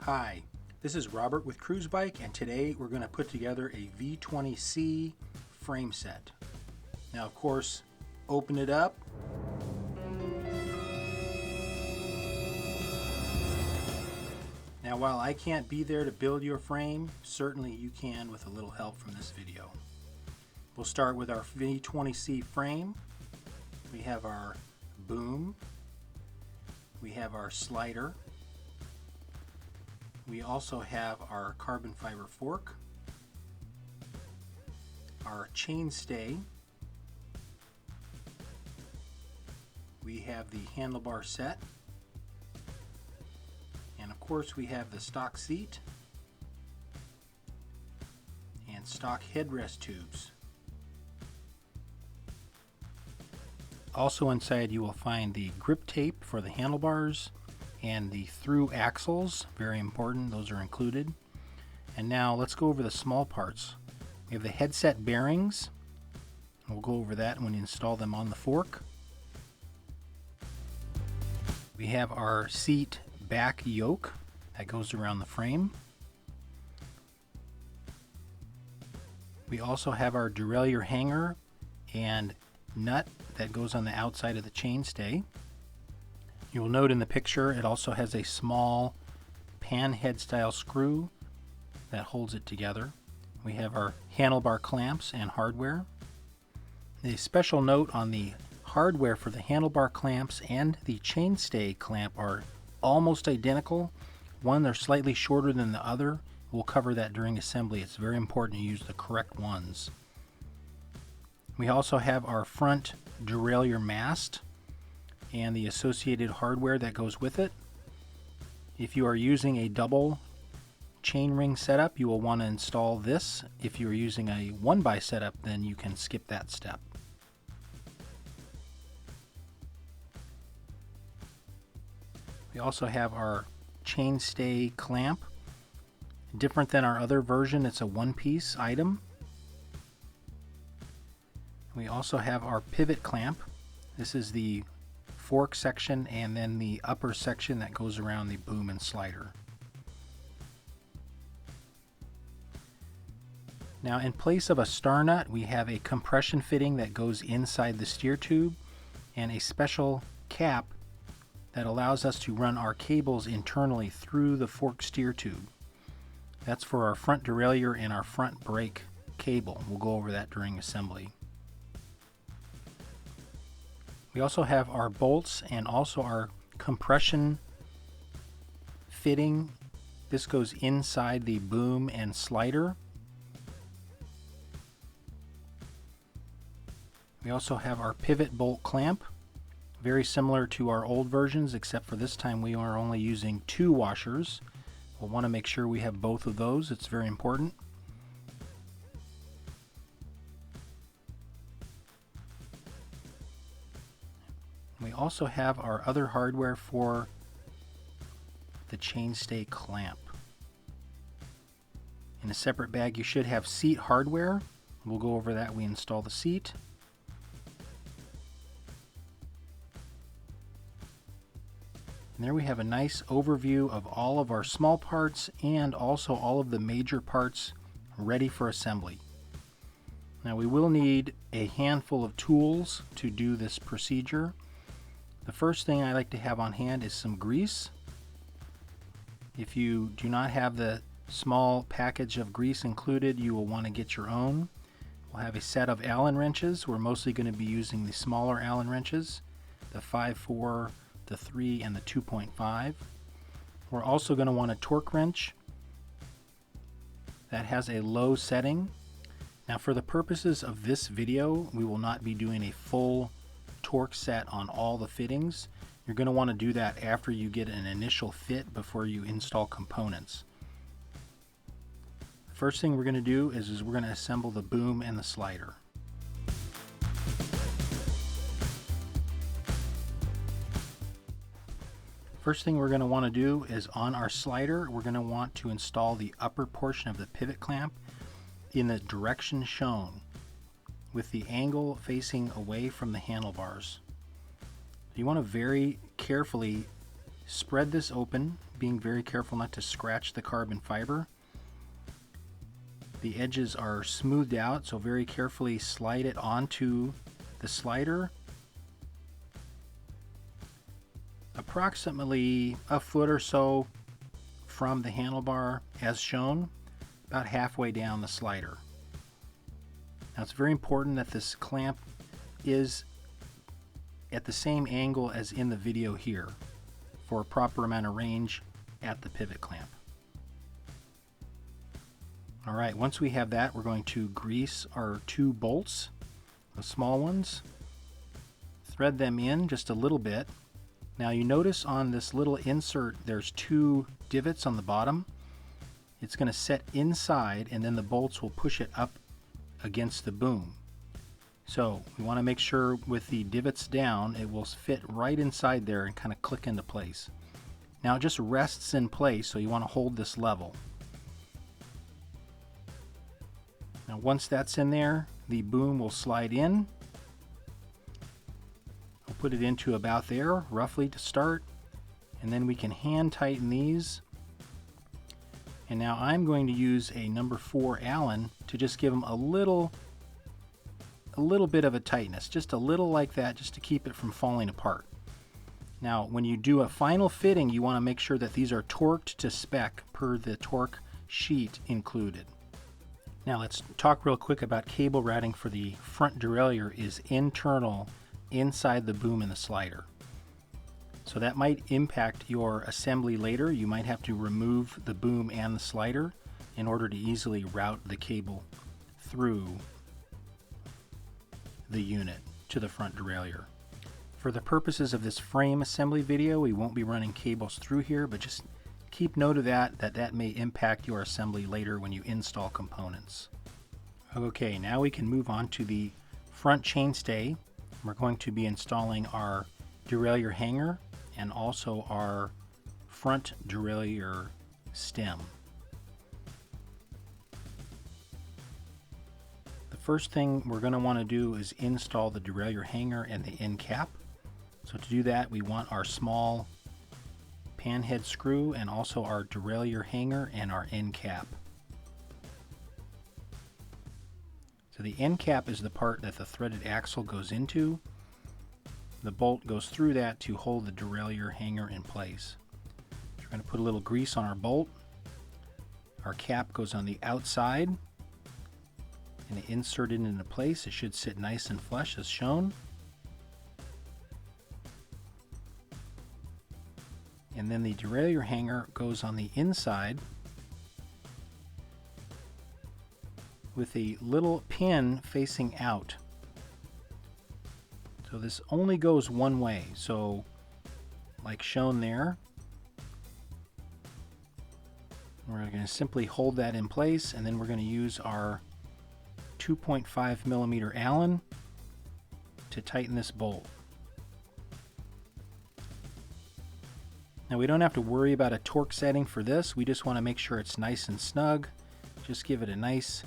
Hi, this is Robert with Cruzbike, and today we're going to put together a V20c Frameset. Now, of course, open it up. Now, while I can't be there to build your frame, certainly you can with a little help from this video. We'll start with our V20c frame. We have our boom. We have our slider. We also have our carbon fiber fork, our chainstay, we have the handlebar set, and of course we have the stock seat and stock headrest tubes. Also inside you will find the grip tape for the handlebars and the through axles, very important, those are included. And now let's go over the small parts. We have the headset bearings. We'll go over that when you install them on the fork. We have our seat back yoke that goes around the frame. We also have our derailleur hanger and nut that goes on the outside of the chainstay. You will note in the picture it also has a small pan head style screw that holds it together. We have our handlebar clamps and hardware. A special note on the hardware for the handlebar clamps and the chainstay clamp are almost identical. One, they're slightly shorter than the other. We'll cover that during assembly. It's very important to use the correct ones. We also have our front derailleur mast and the associated hardware that goes with it. If you are using a double chainring setup, you will want to install this. If you are using a 1x setup, then you can skip that step. We also have our chainstay clamp. Different than our other version, it's a one-piece item. We also have our pivot clamp. This is the fork section and then the upper section that goes around the boom and slider. Now, in place of a star nut, we have a compression fitting that goes inside the steer tube and a special cap that allows us to run our cables internally through the fork steer tube. That's for our front derailleur and our front brake cable. We'll go over that during assembly. We also have our bolts and also our compression fitting. This goes inside the boom and slider. We also have our pivot bolt clamp, very similar to our old versions, except for this time we are only using 2 washers. We'll want to make sure we have both of those. It's very important. We also have our other hardware for the chainstay clamp. In a separate bag you should have seat hardware. We'll go over that when we install the seat. And there we have a nice overview of all of our small parts and also all of the major parts ready for assembly. Now we will need a handful of tools to do this procedure. The first thing I like to have on hand is some grease. If you do not have the small package of grease included, you will want to get your own. We'll have a set of Allen wrenches. We're mostly going to be using the smaller Allen wrenches, the 5.4, the 3, and the 2.5. We're also going to want a torque wrench that has a low setting. Now, for the purposes of this video, we will not be doing a full torque set on all the fittings. You're going to want to do that after you get an initial fit before you install components. The first thing we're going to do is we're going to assemble the boom and the slider. First thing we're going to want to do is on our slider, we're going to want to install the upper portion of the pivot clamp in the direction shown, with the angle facing away from the handlebars. You want to very carefully spread this open, being very careful not to scratch the carbon fiber. The edges are smoothed out, so very carefully slide it onto the slider. Approximately a foot or so from the handlebar as shown, about halfway down the slider. Now it's very important that this clamp is at the same angle as in the video here for a proper amount of range at the pivot clamp. Alright, once we have that, we're going to grease our 2 bolts, the small ones, thread them in just a little bit. Now you notice on this little insert there's 2 divots on the bottom. It's going to set inside and then the bolts will push it up against the boom. So we want to make sure with the divots down it will fit right inside there and kind of click into place. Now it just rests in place, so you want to hold this level. Now once that's in there, the boom will slide in. We'll put it into about there, roughly to start, and then we can hand tighten these. And now I'm going to use a number 4 Allen to just give them a little bit of a tightness, just a little like that, just to keep it from falling apart. Now when you do a final fitting, you want to make sure that these are torqued to spec per the torque sheet included. Now let's talk real quick about cable routing for the front derailleur is internal inside the boom and the slider. So that might impact your assembly later. You might have to remove the boom and the slider in order to easily route the cable through the unit to the front derailleur. For the purposes of this frame assembly video, we won't be running cables through here, but just keep note of that may impact your assembly later when you install components. Okay, now we can move on to the front chainstay. We're going to be installing our derailleur hanger and also our front derailleur stem. The first thing we're going to want to do is install the derailleur hanger and the end cap. So to do that, we want our small pan head screw and also our derailleur hanger and our end cap. So the end cap is the part that the threaded axle goes into. The bolt goes through that to hold the derailleur hanger in place. We're going to put a little grease on our bolt. Our cap goes on the outside and insert it into place. It should sit nice and flush as shown. And then the derailleur hanger goes on the inside with a little pin facing out. So this only goes one way, so like shown there, we're going to simply hold that in place, and then we're going to use our 2.5 millimeter Allen to tighten this bolt. Now we don't have to worry about a torque setting for this, we just want to make sure it's nice and snug. Just give it a nice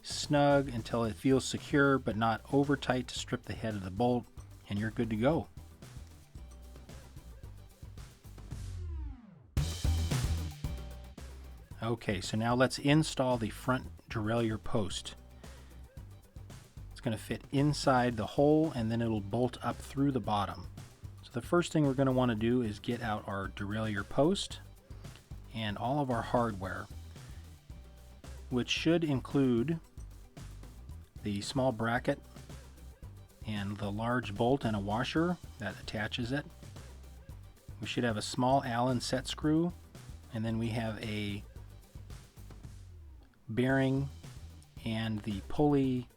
snug until it feels secure but not over tight to strip the head of the bolt, and you're good to go. Okay, so now let's install the front derailleur post. It's going to fit inside the hole and then it'll bolt up through the bottom. So the first thing we're going to want to do is get out our derailleur post and all of our hardware, which should include the small bracket and the large bolt and a washer that attaches it. We should have a small Allen set screw, and then we have a bearing and the pulley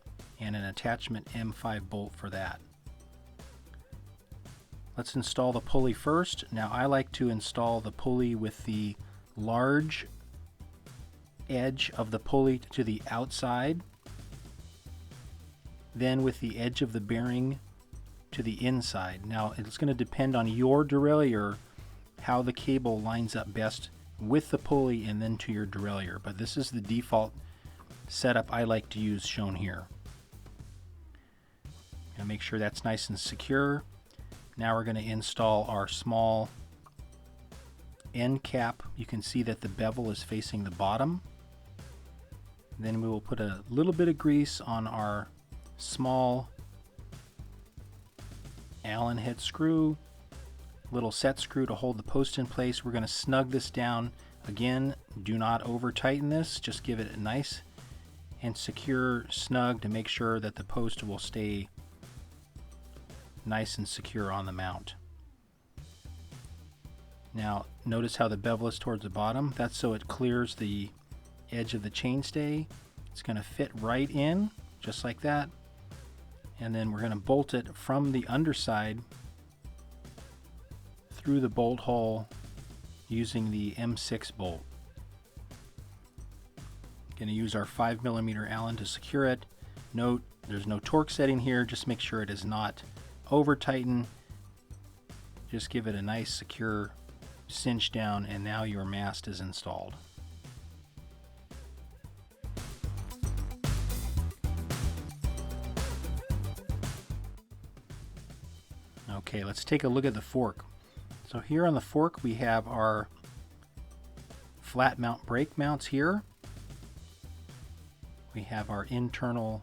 and an attachment M5 bolt for that. Let's install the pulley first. Now I like to install the pulley with the large edge of the pulley to the outside, then with the edge of the bearing to the inside. Now it's going to depend on your derailleur how the cable lines up best with the pulley and then to your derailleur, but this is the default setup I like to use shown here. Gonna make sure that's nice and secure. Now we're going to install our small end cap, you can see that the bevel is facing the bottom. Then we will put a little bit of grease on our small Allen head screw, little set screw to hold the post in place. We're going to snug this down. Again, do not over tighten this, just give it a nice and secure snug to make sure that the post will stay nice and secure on the mount. Now notice how the bevel is towards the bottom. That's so it clears the edge of the chainstay. It's going to fit right in just like that, and then we're going to bolt it from the underside through the bolt hole using the M6 bolt. Going to use our 5mm Allen to secure it. Note there's no torque setting here, just make sure it is not over tightened. Just give it a nice secure cinch down, and now your mast is installed. Okay, let's take a look at the fork. So here on the fork we have our flat mount brake mounts here. We have our internal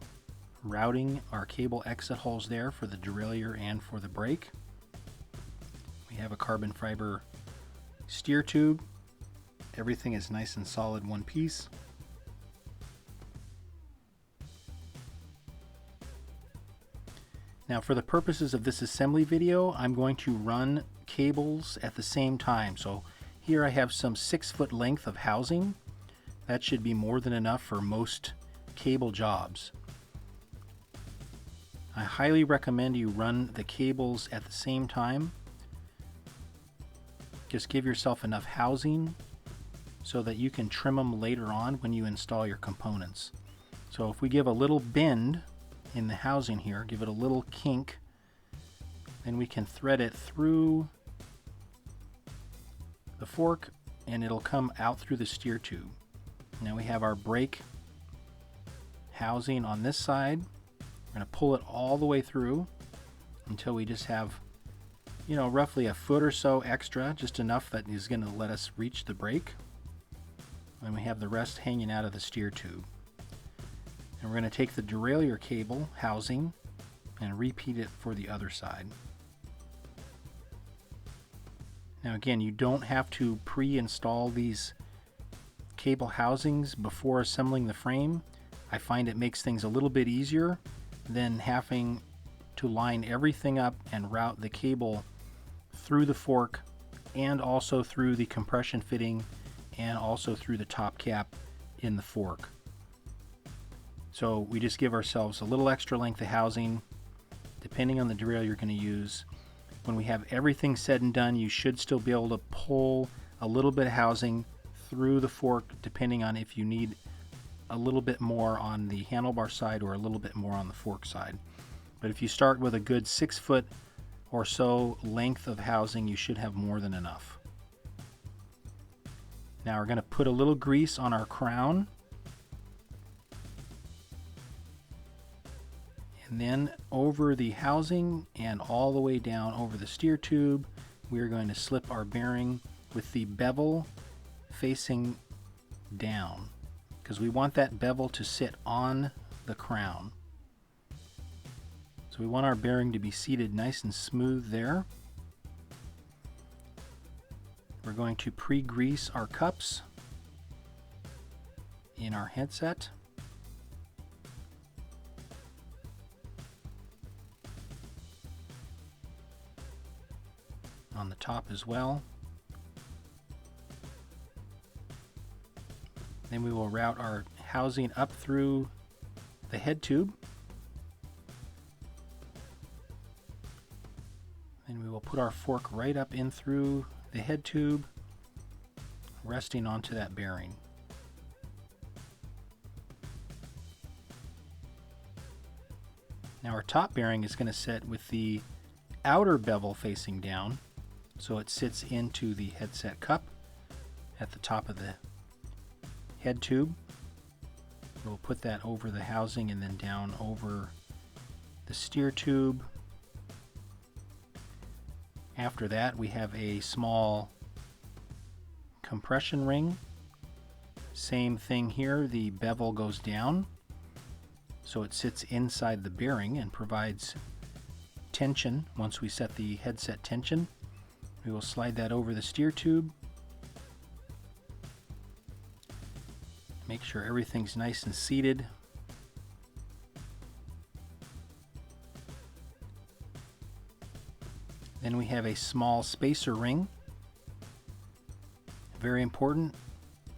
routing, our cable exit holes there for the derailleur and for the brake. We have a carbon fiber steer tube. Everything is nice and solid one piece. Now for the purposes of this assembly video, I'm going to run cables at the same time. So here I have some 6-foot length of housing. That should be more than enough for most cable jobs. I highly recommend you run the cables at the same time. Just give yourself enough housing so that you can trim them later on when you install your components. So if we give a little bend in the housing here, give it a little kink, then we can thread it through the fork and it'll come out through the steer tube. Now we have our brake housing on this side. We're going to pull it all the way through until we just have, roughly a foot or so extra, just enough that is going to let us reach the brake. And we have the rest hanging out of the steer tube. And we're going to take the derailleur cable housing and repeat it for the other side. Now again, you don't have to pre-install these cable housings before assembling the frame. I find it makes things a little bit easier than having to line everything up and route the cable through the fork and also through the compression fitting and also through the top cap in the fork. So we just give ourselves a little extra length of housing depending on the derailleur you're going to use. When we have everything said and done, you should still be able to pull a little bit of housing through the fork depending on if you need a little bit more on the handlebar side or a little bit more on the fork side. But if you start with a good 6-foot or so length of housing, you should have more than enough. Now we're going to put a little grease on our crown. And then over the housing and all the way down over the steer tube, we're going to slip our bearing with the bevel facing down, because we want that bevel to sit on the crown. So we want our bearing to be seated nice and smooth there. We're going to pre-grease our cups in our headset. On the top as well. Then we will route our housing up through the head tube. Then we will put our fork right up in through the head tube, resting onto that bearing. Now our top bearing is going to sit with the outer bevel facing down, so it sits into the headset cup at the top of the head tube. We'll put that over the housing and then down over the steer tube. After that, we have a small compression ring. Same thing here, the bevel goes down so it sits inside the bearing and provides tension. Once we set the headset tension, we will slide that over the steer tube. Make sure everything's nice and seated. Then we have a small spacer ring. Very important.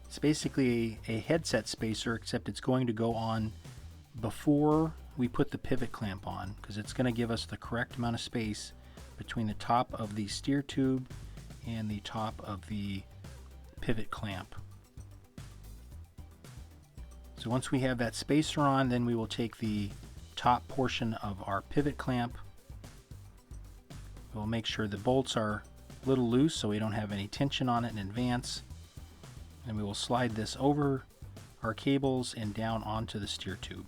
It's basically a headset spacer, except it's going to go on before we put the pivot clamp on, because it's going to give us the correct amount of space between the top of the steer tube and the top of the pivot clamp. So once we have that spacer on, then we will take the top portion of our pivot clamp. We'll make sure the bolts are a little loose so we don't have any tension on it in advance. And we will slide this over our cables and down onto the steer tube.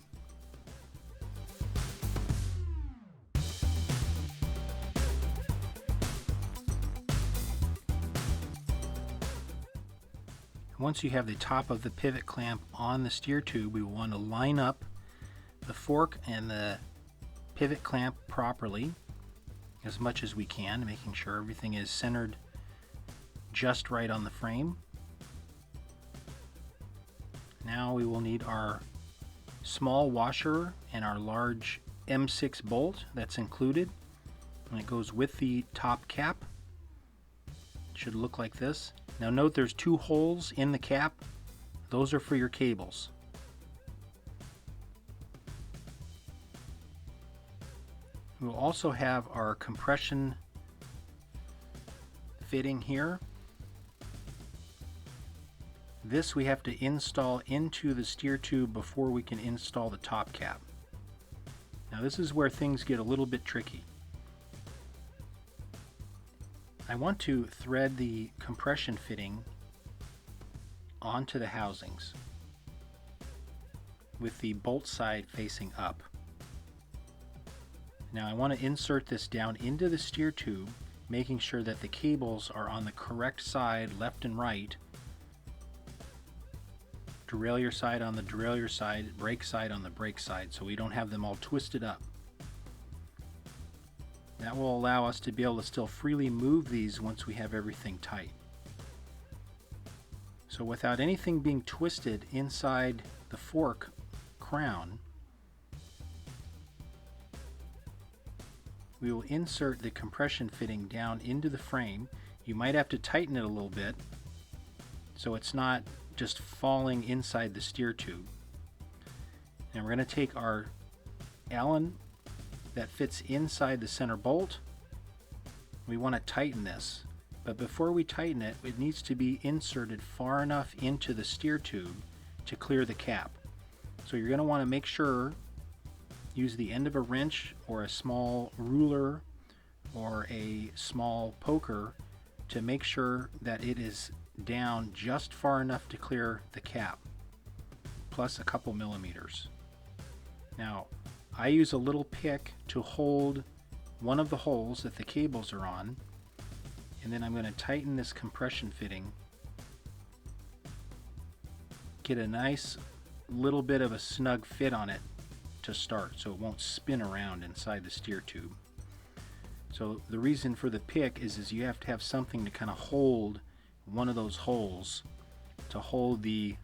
Once you have the top of the pivot clamp on the steer tube, we will want to line up the fork and the pivot clamp properly as much as we can, making sure everything is centered just right on the frame. Now we will need our small washer and our large M6 bolt that's included, and it goes with the top cap. It should look like this. Now note there's two holes in the cap. Those are for your cables. We'll also have our compression fitting here. This we have to install into the steer tube before we can install the top cap. Now this is where things get a little bit tricky. I want to thread the compression fitting onto the housings with the bolt side facing up. Now I want to insert this down into the steer tube, making sure that the cables are on the correct side, left and right. Derailleur side on the derailleur side, brake side on the brake side, so we don't have them all twisted up. That will allow us to be able to still freely move these once we have everything tight. So without anything being twisted inside the fork crown, we will insert the compression fitting down into the frame. You might have to tighten it a little bit so it's not just falling inside the steer tube. And we're going to take our Allen that fits inside the center bolt. We want to tighten this, but before we tighten it, it needs to be inserted far enough into the steer tube to clear the cap. So you're going to want to make sure, use the end of a wrench or a small ruler or a small poker to make sure that it is down just far enough to clear the cap, plus a couple millimeters. Now I use a little pick to hold one of the holes that the cables are on, and then I'm going to tighten this compression fitting, get a nice little bit of a snug fit on it to start so it won't spin around inside the steer tube. So the reason for the pick is you have to have something to kind of hold one of those holes to hold the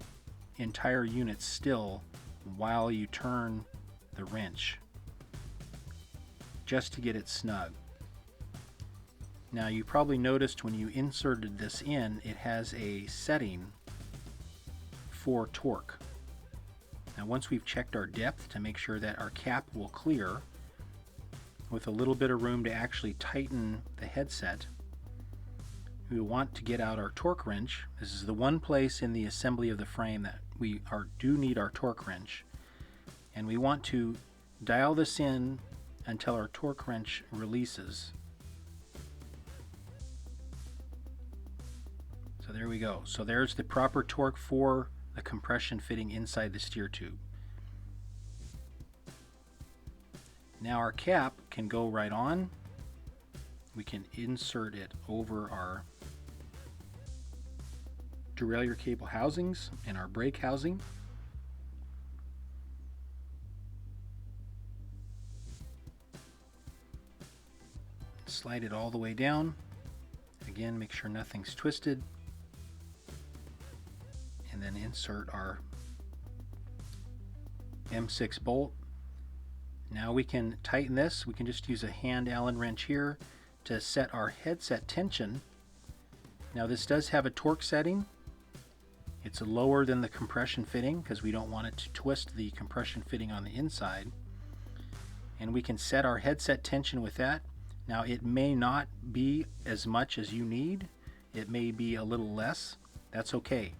entire unit still while you turn the wrench, just to get it snug. Now you probably noticed when you inserted this in, it has a setting for torque. Now once we've checked our depth to make sure that our cap will clear with a little bit of room to actually tighten the headset, we want to get out our torque wrench. This is the one place in the assembly of the frame that we do need our torque wrench. And we want to dial this in until our torque wrench releases. So there we go. So there's the proper torque for the compression fitting inside the steer tube. Now our cap can go right on. We can insert it over our derailleur cable housings and our brake housing. Slide it all the way down. Again, make sure nothing's twisted. And then insert our M6 bolt. Now we can tighten this. We can just use a hand Allen wrench here to set our headset tension. Now this does have a torque setting. It's lower than the compression fitting because we don't want it to twist the compression fitting on the inside. And we can set our headset tension with that. Now it may not be as much as you need. It may be a little less. That's okay.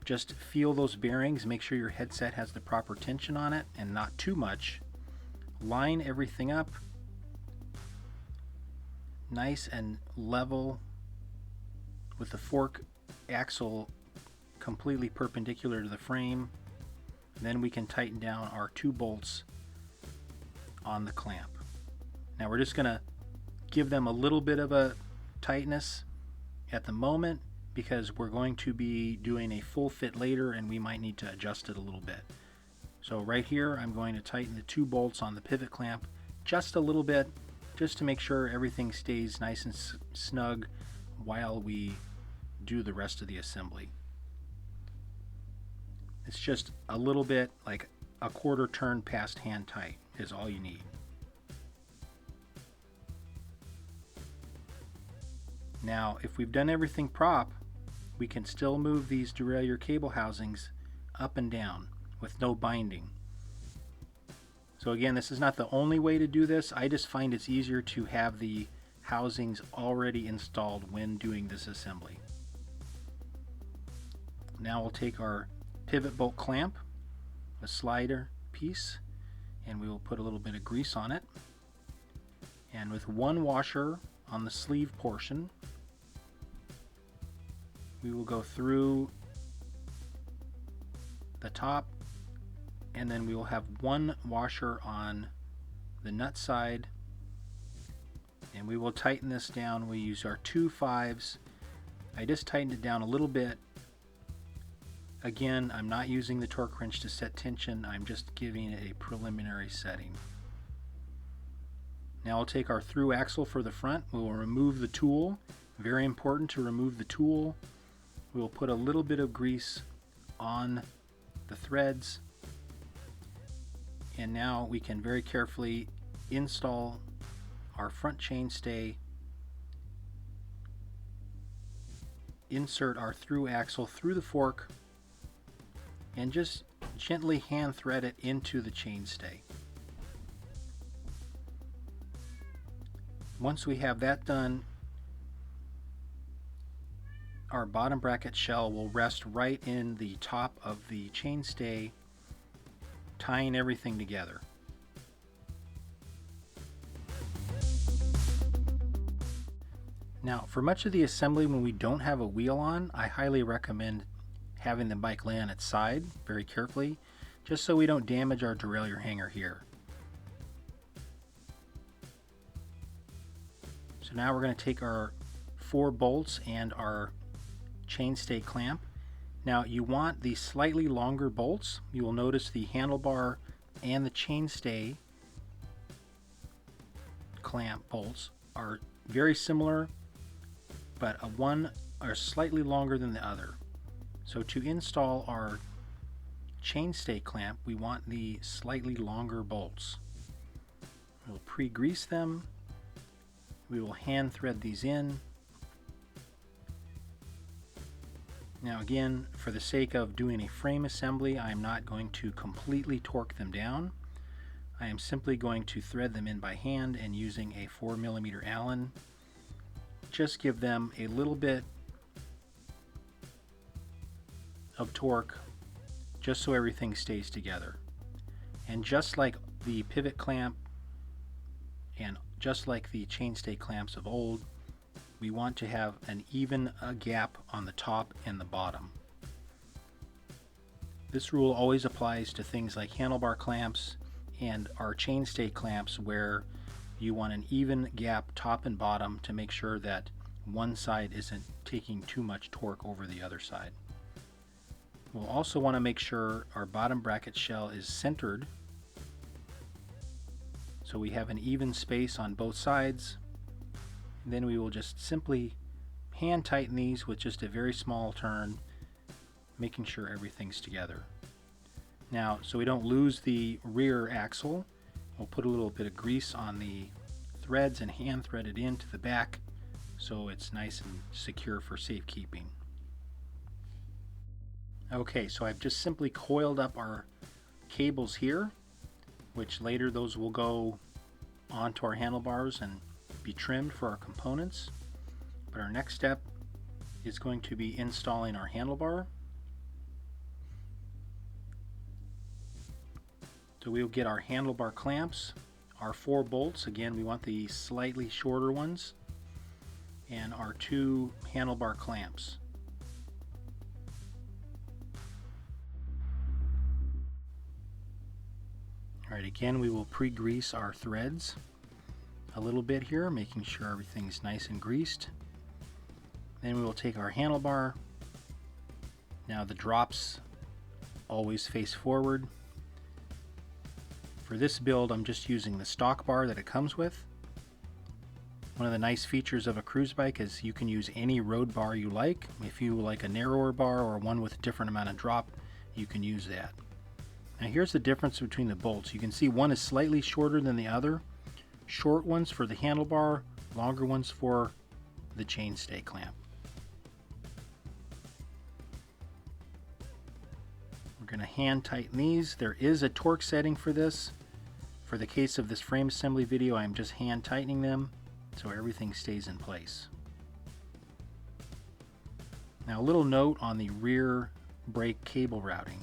Just feel those bearings, make sure your headset has the proper tension on it and not too much. Line everything up nice and level with the fork axle completely perpendicular to the frame. Then we can tighten down our 2 bolts on the clamp. Now we're just going to give them a little bit of a tightness at the moment because we're going to be doing a full fit later and we might need to adjust it a little bit. So right here I'm going to tighten the 2 bolts on the pivot clamp just a little bit, just to make sure everything stays nice and snug while we do the rest of the assembly. It's just a little bit, like a 1/4 turn past hand tight is all you need. Now if we've done everything prop, we can still move these derailleur cable housings up and down with no binding. So again, this is not the only way to do this. I just find it's easier to have the housings already installed when doing this assembly. Now we'll take our pivot bolt clamp, a slider piece, and we will put a little bit of grease on it. And with 1 washer on the sleeve portion, we will go through the top, and then we will have 1 washer on the nut side, and we will tighten this down. We use our 2 5s. I just tightened it down a little bit. Again, I'm not using the torque wrench to set tension, I'm just giving it a preliminary setting. Now I'll take our through axle for the front. We will remove the tool. Very important to remove the tool. We will put a little bit of grease on the threads, and now we can very carefully install our front chainstay, insert our through axle through the fork, and just gently hand thread it into the chainstay. Once we have that done, our bottom bracket shell will rest right in the top of the chainstay, tying everything together. Now, for much of the assembly when we don't have a wheel on, I highly recommend having the bike lay on its side very carefully, just so we don't damage our derailleur hanger here. So now we're going to take our 4 bolts and our chainstay clamp. Now you want the slightly longer bolts. You will notice the handlebar and the chainstay clamp bolts are very similar, but one are slightly longer than the other. So to install our chainstay clamp, we want the slightly longer bolts. We'll pre-grease them. We will hand thread these in. Now again, for the sake of doing a frame assembly, I am not going to completely torque them down. I am simply going to thread them in by hand and using a 4mm Allen. Just give them a little bit of torque just so everything stays together. And just like the pivot clamp and just like the chainstay clamps of old, we want to have an even gap on the top and the bottom. This rule always applies to things like handlebar clamps and our chainstay clamps, where you want an even gap top and bottom to make sure that one side isn't taking too much torque over the other side. We'll also want to make sure our bottom bracket shell is centered so we have an even space on both sides. Then we will just simply hand tighten these with just a very small turn, making sure everything's together. Now, so we don't lose the rear axle, we'll put a little bit of grease on the threads and hand thread it into the back so it's nice and secure for safekeeping. Okay, so I've just simply coiled up our cables here, which later those will go onto our handlebars and be trimmed for our components. But our next step is going to be installing our handlebar. So we'll get our handlebar clamps, our 4 bolts, again we want the slightly shorter ones, and our 2 handlebar clamps. Alright, again we will pre-grease our threads a little bit here, making sure everything's nice and greased. Then we will take our handlebar. Now the drops always face forward. For this build I'm just using the stock bar that it comes with. One of the nice features of a Cruzbike is you can use any road bar you like. If you like a narrower bar or one with a different amount of drop, you can use that. Now here's the difference between the bolts. You can see one is slightly shorter than the other. Short ones for the handlebar, longer ones for the chainstay clamp. We're going to hand tighten these. There is a torque setting for this. For the case of this frame assembly video, I'm just hand tightening them so everything stays in place. Now a little note on the rear brake cable routing.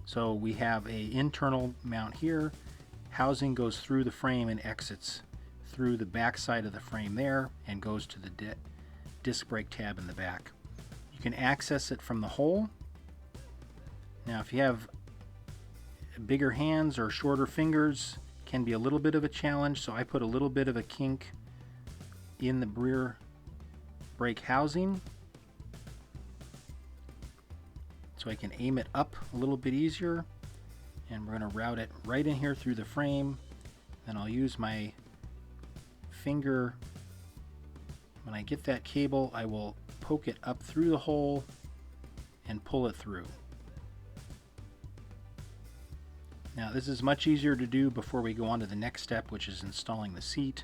So we have a internal mount here. Housing goes through the frame and exits through the back side of the frame there and goes to the disc brake tab in the back. You can access it from the hole. Now if you have bigger hands or shorter fingers, it can be a little bit of a challenge, so I put a little bit of a kink in the rear brake housing so I can aim it up a little bit easier, and we're going to route it right in here through the frame. Then I'll use my finger. When I get that cable, I will poke it up through the hole and pull it through. Now this is much easier to do before we go on to the next step, which is installing the seat.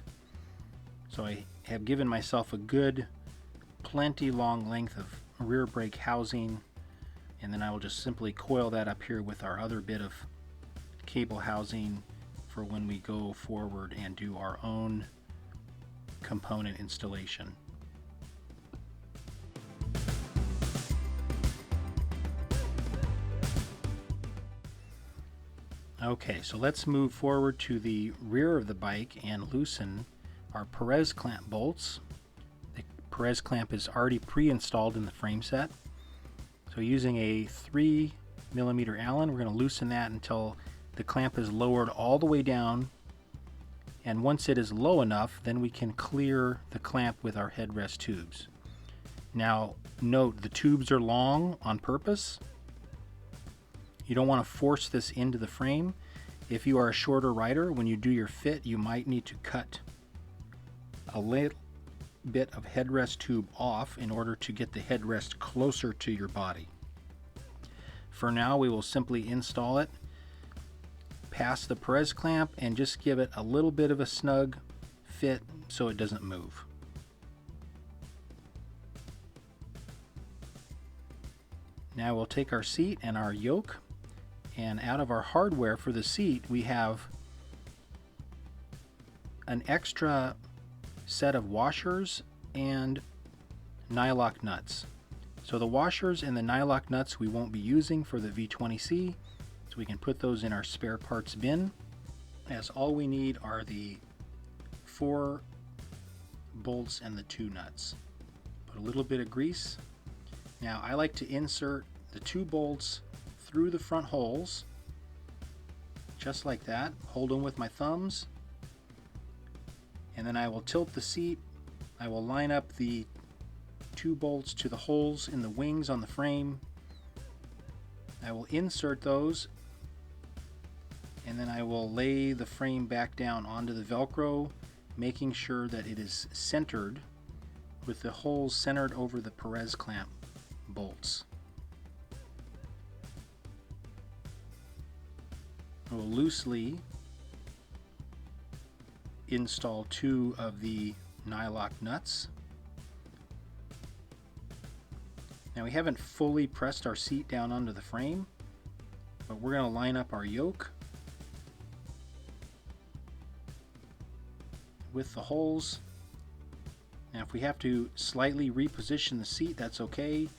So I have given myself a good, plenty long length of rear brake housing, and then I will just simply coil that up here with our other bit of cable housing for when we go forward and do our own component installation. Okay, so let's move forward to the rear of the bike and loosen our Perez clamp bolts. The Perez clamp is already pre-installed in the frame set. So using a 3mm Allen, we're going to loosen that until the clamp is lowered all the way down, and once it is low enough, then we can clear the clamp with our headrest tubes. Now note, the tubes are long on purpose. You don't want to force this into the frame. If you are a shorter rider, when you do your fit, you might need to cut a little bit of headrest tube off in order to get the headrest closer to your body. For now, we will simply install it past the Perez clamp and just give it a little bit of a snug fit so it doesn't move. Now we'll take our seat and our yoke, and out of our hardware for the seat we have an extra set of washers and nylock nuts. So the washers and the nylock nuts we won't be using for the V20c, so we can put those in our spare parts bin, as all we need are the 4 bolts and the 2 nuts. Put a little bit of grease. Now I like to insert the 2 bolts through the front holes, just like that. Hold them with my thumbs, and then I will tilt the seat. I will line up the 2 bolts to the holes in the wings on the frame, I will insert those, and then I will lay the frame back down onto the Velcro, making sure that it is centered with the holes centered over the Perez clamp bolts. I will loosely install 2 of the nylock nuts. Now we haven't fully pressed our seat down onto the frame, but we're going to line up our yoke with the holes. Now if we have to slightly reposition the seat, that's okay.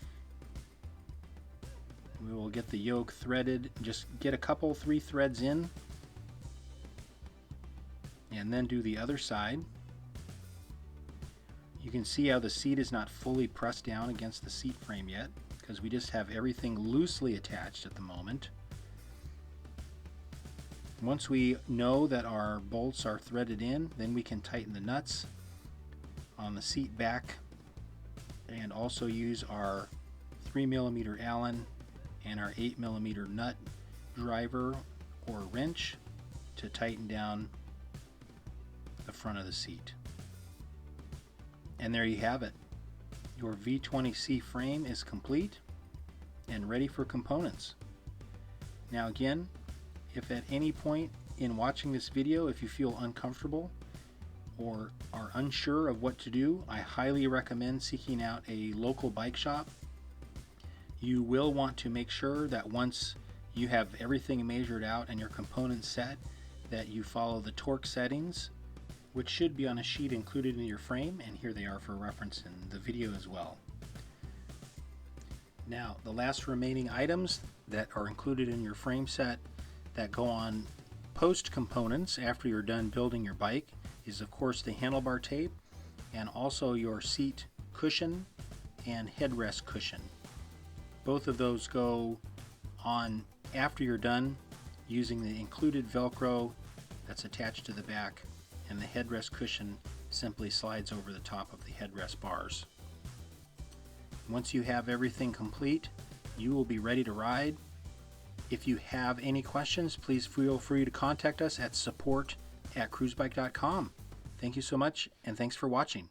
We will get the yoke threaded, just get a couple, 3 threads in, and then do the other side. You can see how the seat is not fully pressed down against the seat frame yet, because we just have everything loosely attached at the moment. Once we know that our bolts are threaded in, then we can tighten the nuts on the seat back, and also use our 3mm Allen and our 8mm nut driver or wrench to tighten down the front of the seat. And there you have it. Your V20c frame is complete and ready for components. Now again, if at any point in watching this video, if you feel uncomfortable or are unsure of what to do, I highly recommend seeking out a local bike shop. You will want to make sure that once you have everything measured out and your components set, that you follow the torque settings, which should be on a sheet included in your frame, and here they are for reference in the video as well. Now, the last remaining items that are included in your frame set that go on post components after you're done building your bike is of course the handlebar tape, and also your seat cushion and headrest cushion. Both of those go on after you're done using the included Velcro that's attached to the back, and the headrest cushion simply slides over the top of the headrest bars. Once you have everything complete, you will be ready to ride. If you have any questions, please feel free to contact us at support@cruzbike.com. Thank you so much, and thanks for watching.